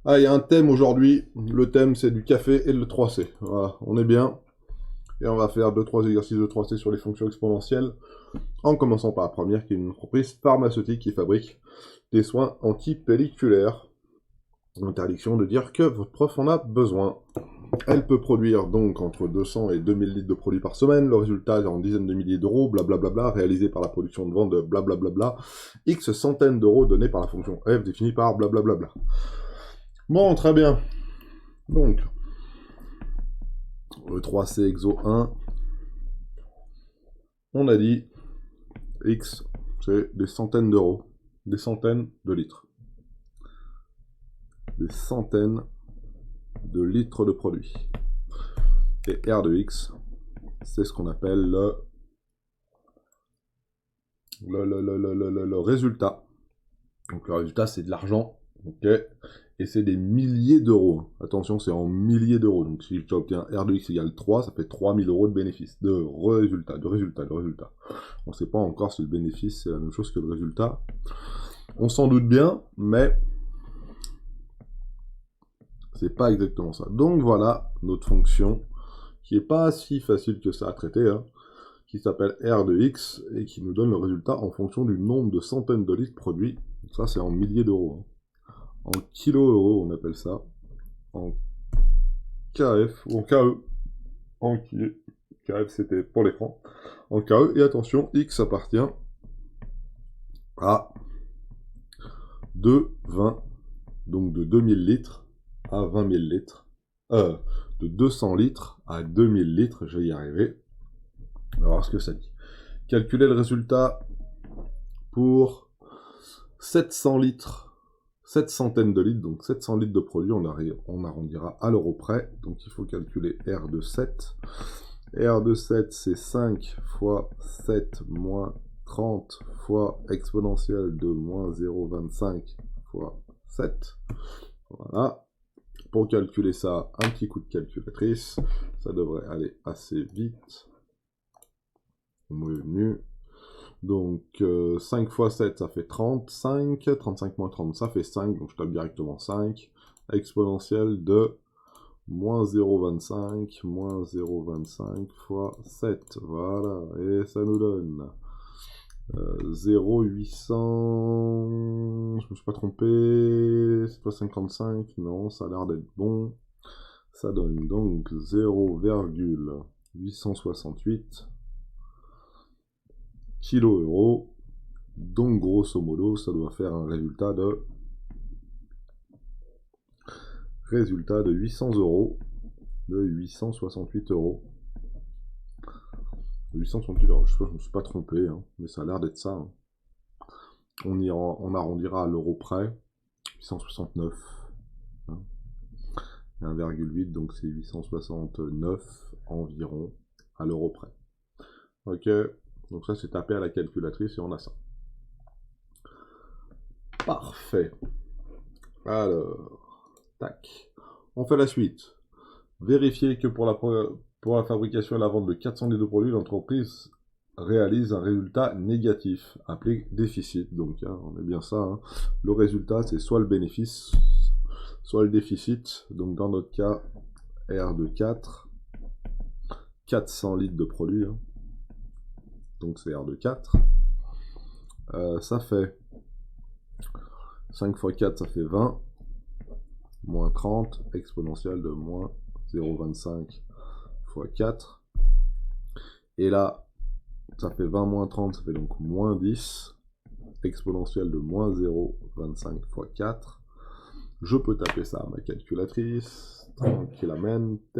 Ah, il y a un thème aujourd'hui. Le thème, c'est du café et le 3C. Voilà, on est bien. Et on va faire 2-3 exercices de 3C sur les fonctions exponentielles. En commençant par la première, qui est une entreprise pharmaceutique qui fabrique des soins antipelliculaires. Interdiction de dire que votre prof en a besoin. Elle peut produire donc entre 200 et 2000 litres de produits par semaine. Le résultat est en dizaines de milliers d'euros, blablabla, réalisé par la production de vente de blablabla, X centaines d'euros donnés par la fonction f définie par blablabla. Bon, très bien. Donc, le 3C exo 1, on a dit X, c'est des centaines d'euros, des centaines de litres. Des centaines de litres de produits. Et R de X, c'est ce qu'on appelle le résultat. Donc le résultat, c'est de l'argent, ok, et c'est des milliers d'euros. Attention, c'est en milliers d'euros. Donc si j'obtiens R de X égale 3, ça fait 3000 euros de bénéfice, de résultat. On ne sait pas encore si le bénéfice, c'est la même chose que le résultat. On s'en doute bien, mais c'est pas exactement ça. Donc voilà notre fonction, qui est pas si facile que ça à traiter, hein, qui s'appelle R de X, et qui nous donne le résultat en fonction du nombre de centaines de litres produits. Ça, c'est en milliers d'euros. Hein. En kilo-euros, on appelle ça. En KF, ou en KE. En KF, c'était pour les francs. En KE, et attention, X appartient à 2,20. Donc de 2000 litres à 20 000 litres. De 200 litres à 2000 litres, je vais y arriver. On va voir ce que ça dit. Calculer le résultat pour 700 litres, 7 centaines de litres, donc 700 litres de produit, on arrondira à l'euro près, donc il faut calculer R de 7. R de 7, c'est 5 fois 7 moins 30 fois exponentielle de moins 0,25 fois 7. Voilà. Pour calculer ça, un petit coup de calculatrice, ça devrait aller assez vite. Revenu. Donc 5 fois 7, ça fait 35. 35 moins 30, ça fait 5. Donc je tape directement 5. Exponentielle de moins 0,25 moins 0,25 fois 7. Voilà. Et ça nous donne 0,800... Je me suis pas trompé. C'est pas 55. Non, ça a l'air d'être bon. Ça donne donc 0,868 kilo-euros. Donc, grosso modo, ça doit faire un résultat de 800 euros. De 868 euros. 868 euros. Je me suis pas trompé, hein, mais ça a l'air d'être ça. Hein. On arrondira à l'euro près. 869. Hein. 1,8, donc c'est 869 environ à l'euro près. Ok, donc ça c'est tapé à la calculatrice et on a ça. Parfait. Alors, tac. On fait la suite. Vérifier que pour la fabrication et la vente de 400 litres de produits, l'entreprise réalise un résultat négatif, appelé déficit. Donc, hein, on est bien ça. Hein. Le résultat, c'est soit le bénéfice, soit le déficit. Donc, dans notre cas, R de 4, 400 litres de produits. Hein. Donc, c'est R de 4. Ça fait 5 fois 4, ça fait 20. Moins 30, exponentielle de moins 0,25 fois 4. Et là, ça fait 20 moins 30, ça fait donc moins 10. Exponentielle de moins 0,25 fois 4. Je peux taper ça à ma calculatrice. Tranquillamente.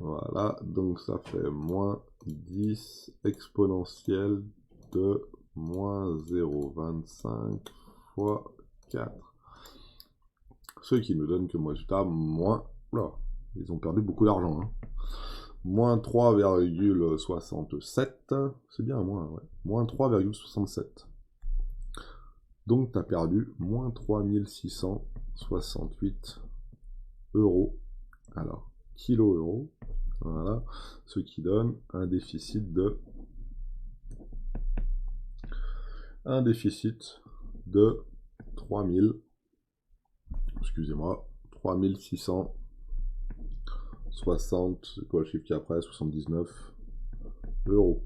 Voilà, donc ça fait moins 10 exponentielle de moins 0,25 fois 4. Ce qui nous donne comme résultat moins... Là, ils ont perdu beaucoup d'argent. Hein. Moins 3,67. C'est bien, moins, ouais. Moins 3,67. Donc, tu as perdu moins 3668 euros. Alors, kilo-euros. Voilà. Ce qui donne un déficit de... Un déficit de 3000 excusez-moi, 3660, c'est quoi le chiffre qui est après, 79 euros.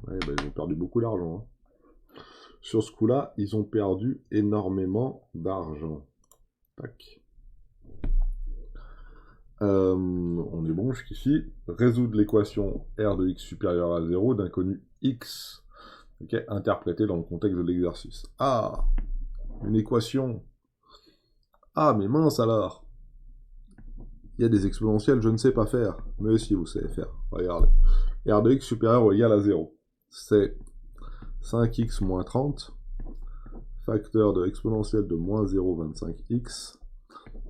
Ouais, bah, ils ont perdu beaucoup d'argent. Hein. Sur ce coup-là, ils ont perdu énormément d'argent. Tac. On est bon jusqu'ici. Résoudre l'équation R de x supérieure à 0 d'inconnu x, okay, interprété dans le contexte de l'exercice. Ah, une équation. Ah, mais mince alors. Il y a des exponentielles, je ne sais pas faire. Mais si vous savez faire. Regardez. R de x supérieur ou égal à 0. C'est 5x moins 30, facteur de exponentielle de moins 0,25x,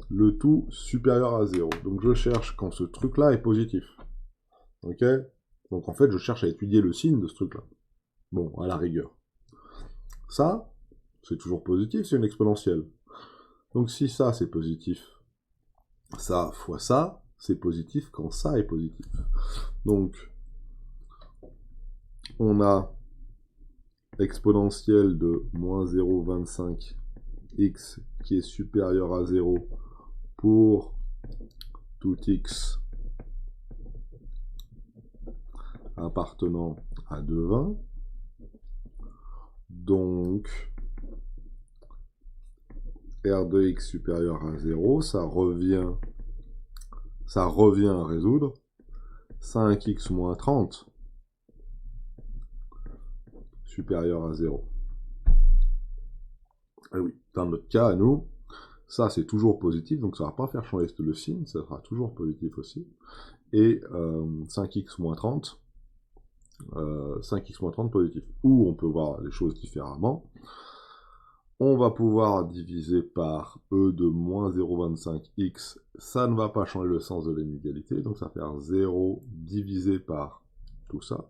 le tout supérieur à 0. Donc je cherche quand ce truc-là est positif. Ok? Donc en fait, je cherche à étudier le signe de ce truc-là. Bon, à la rigueur. Ça, c'est toujours positif, c'est une exponentielle. Donc si ça, c'est positif, ça fois ça, c'est positif quand ça est positif. Donc, on a exponentielle de moins 0,25x qui est supérieur à 0 pour tout x appartenant à 2,20. Donc, R de x supérieur à 0, ça revient à résoudre. 5x moins 30 supérieur à 0. Et oui, dans notre cas, à nous, ça c'est toujours positif, donc ça ne va pas faire changer le signe, ça sera toujours positif aussi. Et 5x moins 30, 5x moins 30 positif. Ou on peut voir les choses différemment. On va pouvoir diviser par e de moins 0,25x. Ça ne va pas changer le sens de l'inégalité, donc ça va faire 0 divisé par tout ça.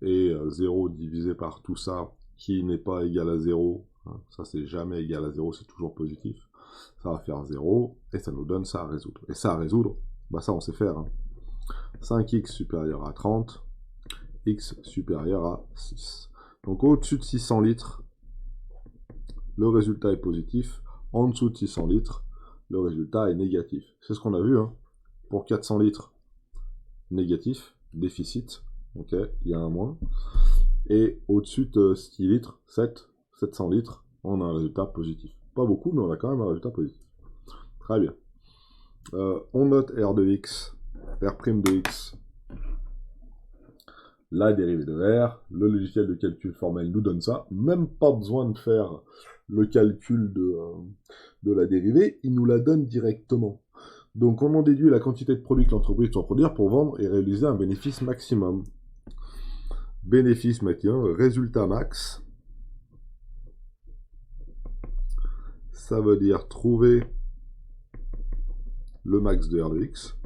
Et 0 divisé par tout ça, qui n'est pas égal à 0. Hein, ça, c'est jamais égal à 0, c'est toujours positif. Ça va faire 0, et ça nous donne ça à résoudre. Et ça à résoudre, bah ça on sait faire. Hein. 5x supérieur à 30, x supérieur à 6. Donc au-dessus de 600 litres, le résultat est positif. En dessous de 600 litres, le résultat est négatif. C'est ce qu'on a vu. Hein. Pour 400 litres, négatif, déficit. Ok, il y a un moins. Et au-dessus de 6 litres, 700 litres, on a un résultat positif. Pas beaucoup, mais on a quand même un résultat positif. Très bien. On note R de x, R' de x, la dérivée de R. Le logiciel de calcul formel nous donne ça. Même pas besoin de faire le calcul de la dérivée, il nous la donne directement. Donc on en déduit la quantité de produits que l'entreprise doit produire pour vendre et réaliser un bénéfice maximum. Bénéfice maximum, résultat max. Ça veut dire trouver le max de R de x.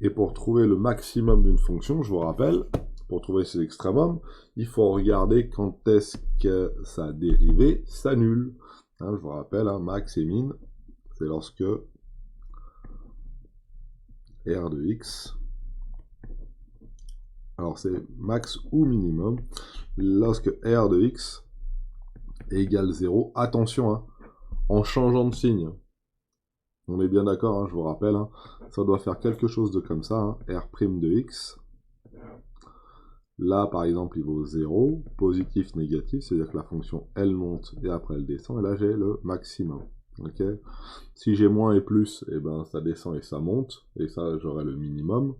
Et pour trouver le maximum d'une fonction, je vous rappelle, pour trouver ses extrémums, il faut regarder quand est-ce que sa dérivée s'annule. Hein, je vous rappelle, hein, max et min, c'est lorsque R de x, alors c'est max ou minimum, lorsque R de x égale 0, attention, hein, en changeant de signe. On est bien d'accord, hein, je vous rappelle, hein, ça doit faire quelque chose de comme ça, hein, R' de x. Là, par exemple, il vaut 0, positif, négatif, c'est-à-dire que la fonction, elle monte et après elle descend, et là j'ai le maximum. Okay, si j'ai moins et plus, eh ben, ça descend et ça monte, et ça, j'aurai le minimum.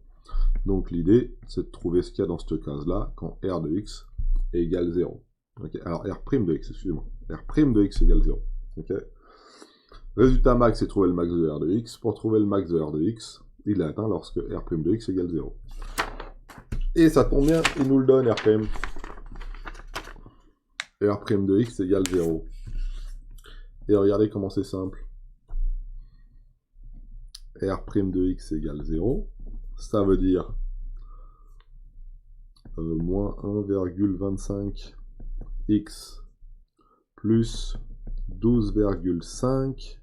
Donc l'idée, c'est de trouver ce qu'il y a dans cette case-là, quand R de x égale 0. Okay, alors R' de x, excusez-moi, R' de x égale 0. Okay. Résultat max, c'est trouver le max de R de x. Pour trouver le max de R de x, il est atteint lorsque R' de x égale 0. Et ça tombe bien, il nous le donne, R'. R' de x égale 0. Et regardez comment c'est simple. R' de x égale 0. Ça veut dire moins 1,25x plus 12,5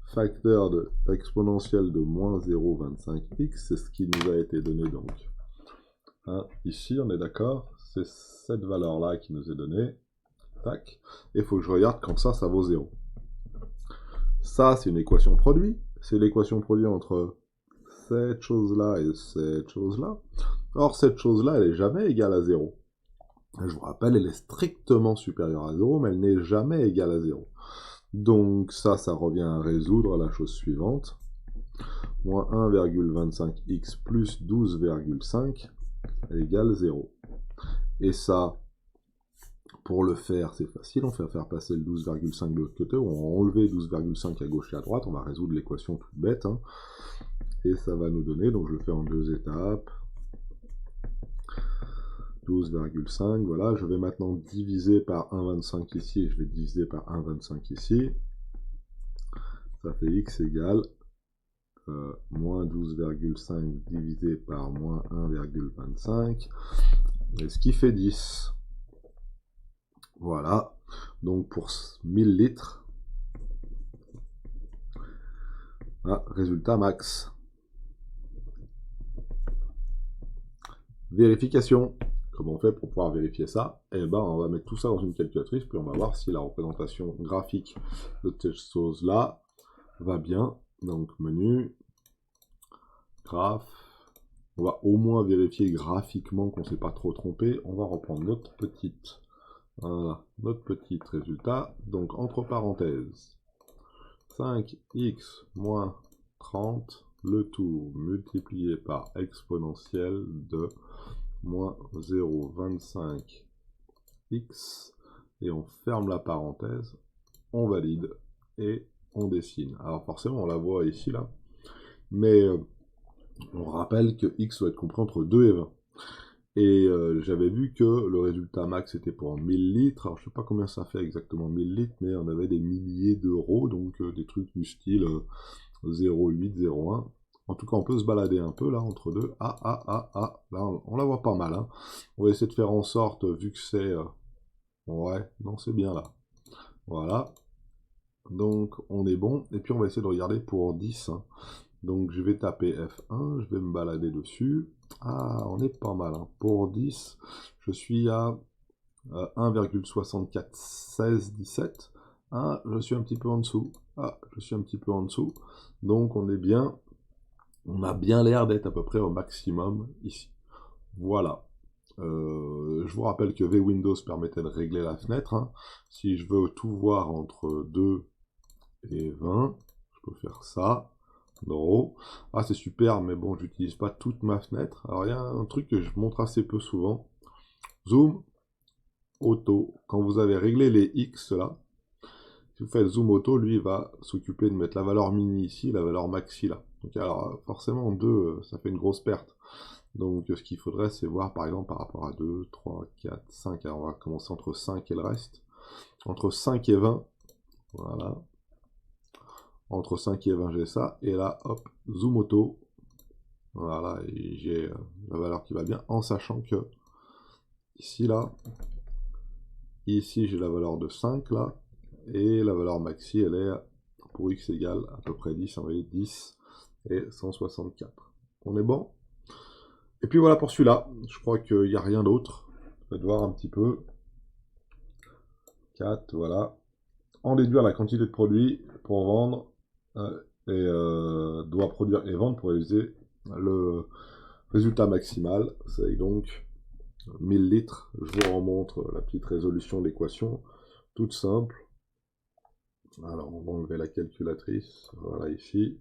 facteur de exponentielle de moins 0,25x, c'est ce qui nous a été donné donc. Hein, ici, on est d'accord, c'est cette valeur-là qui nous est donnée. tac. Et il faut que je regarde quand ça vaut 0. Ça, c'est une équation produit. C'est l'équation produit entre cette chose-là et cette chose-là. Or, cette chose-là, elle n'est jamais égale à 0. Je vous rappelle, elle est strictement supérieure à 0, mais elle n'est jamais égale à 0. Donc ça revient à résoudre la chose suivante. Moins 1,25x plus 12,5 égale 0. Et ça, pour le faire, c'est facile. On fait faire passer le 12,5 de l'autre côté. On va enlever 12,5 à gauche et à droite. On va résoudre l'équation toute bête. Hein. Et ça va nous donner, donc je le fais en 2 étapes. 12,5, voilà. Je vais maintenant diviser par 1,25 ici. Et je vais diviser par 1,25 ici. Ça fait x égale moins 12,5 divisé par moins 1,25. Et ce qui fait 10. Voilà. Donc pour 1000 litres, résultat max. Vérification. Comment on fait pour pouvoir vérifier ça? Eh ben, on va mettre tout ça dans une calculatrice, puis on va voir si la représentation graphique de cette chose-là va bien. Donc, menu, graph. On va au moins vérifier graphiquement qu'on ne s'est pas trop trompé. On va reprendre notre petite, voilà, notre petit résultat. Donc, entre parenthèses, 5x moins 30, le tout multiplié par exponentielle de moins 0,25x, et on ferme la parenthèse, on valide, et on dessine. Alors forcément, on la voit ici, là, mais on rappelle que x doit être compris entre 2 et 20. Et j'avais vu que le résultat max était pour 1000 litres, alors je sais pas combien ça fait exactement 1000 litres, mais on avait des milliers d'euros, donc des trucs du style 0,8, 0,1. En tout cas, on peut se balader un peu là entre deux. Là, on la voit pas mal. Hein. On va essayer de faire en sorte, vu que c'est... ouais, non, c'est bien là. Voilà. Donc, on est bon. Et puis, on va essayer de regarder pour 10. Hein. Donc, je vais taper F1. Je vais me balader dessus. Ah, on est pas mal. Hein. Pour 10, je suis à 1,641617. Ah, je suis un petit peu en dessous. Ah, je suis un petit peu en dessous. Donc, on est bien... On a bien l'air d'être à peu près au maximum ici. Voilà. Je vous rappelle que VWindows permettait de régler la fenêtre. Hein. Si je veux tout voir entre 2 et 20, je peux faire ça. Draw. Ah, c'est super, mais bon, j'utilise pas toute ma fenêtre. Alors, il y a un truc que je montre assez peu souvent. Zoom auto. Quand vous avez réglé les X là, si vous faites zoom auto, lui, il va s'occuper de mettre la valeur mini ici, la valeur maxi là. Donc, alors, forcément, 2, ça fait une grosse perte. Donc, ce qu'il faudrait, c'est voir, par exemple, par rapport à 2, 3, 4, 5. Alors, on va commencer entre 5 et le reste. Entre 5 et 20, voilà. Entre 5 et 20, j'ai ça. Et là, hop, zoom auto. Voilà, et j'ai la valeur qui va bien, en sachant que, ici, là, ici, j'ai la valeur de 5, là. Et la valeur maxi, elle est, pour x égale à peu près 10, on va dire 10 et 164. On est bon? Et puis voilà pour celui-là. Je crois qu'il n'y a rien d'autre. Je vais voir un petit peu. 4, voilà. En déduire la quantité de produits pour vendre et doit produire et vendre pour réaliser le résultat maximal. C'est donc 1000 litres. Je vous remontre la petite résolution de l'équation. Toute simple. Alors, on va enlever la calculatrice, voilà ici,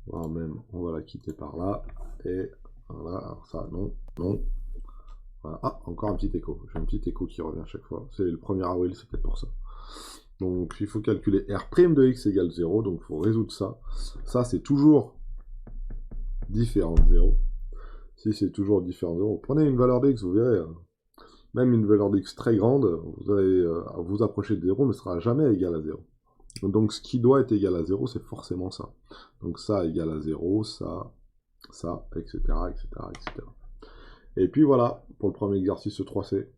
voire même, on va la quitter par là, et voilà, alors ça, non, non, voilà. Ah, encore un petit écho, j'ai un petit écho qui revient à chaque fois, c'est le 1er avril, c'est peut-être pour ça. Donc, il faut calculer R' de x égale 0, donc il faut résoudre ça. Ça, c'est toujours différent de 0. Si c'est toujours différent de 0, prenez une valeur d'x, vous verrez, même une valeur d'x très grande, vous allez vous approcher de 0, mais ce sera jamais égal à 0. Donc ce qui doit être égal à 0, c'est forcément ça. Donc ça égale à 0, ça, etc., etc., etc. Et puis voilà, pour le premier exercice 3C.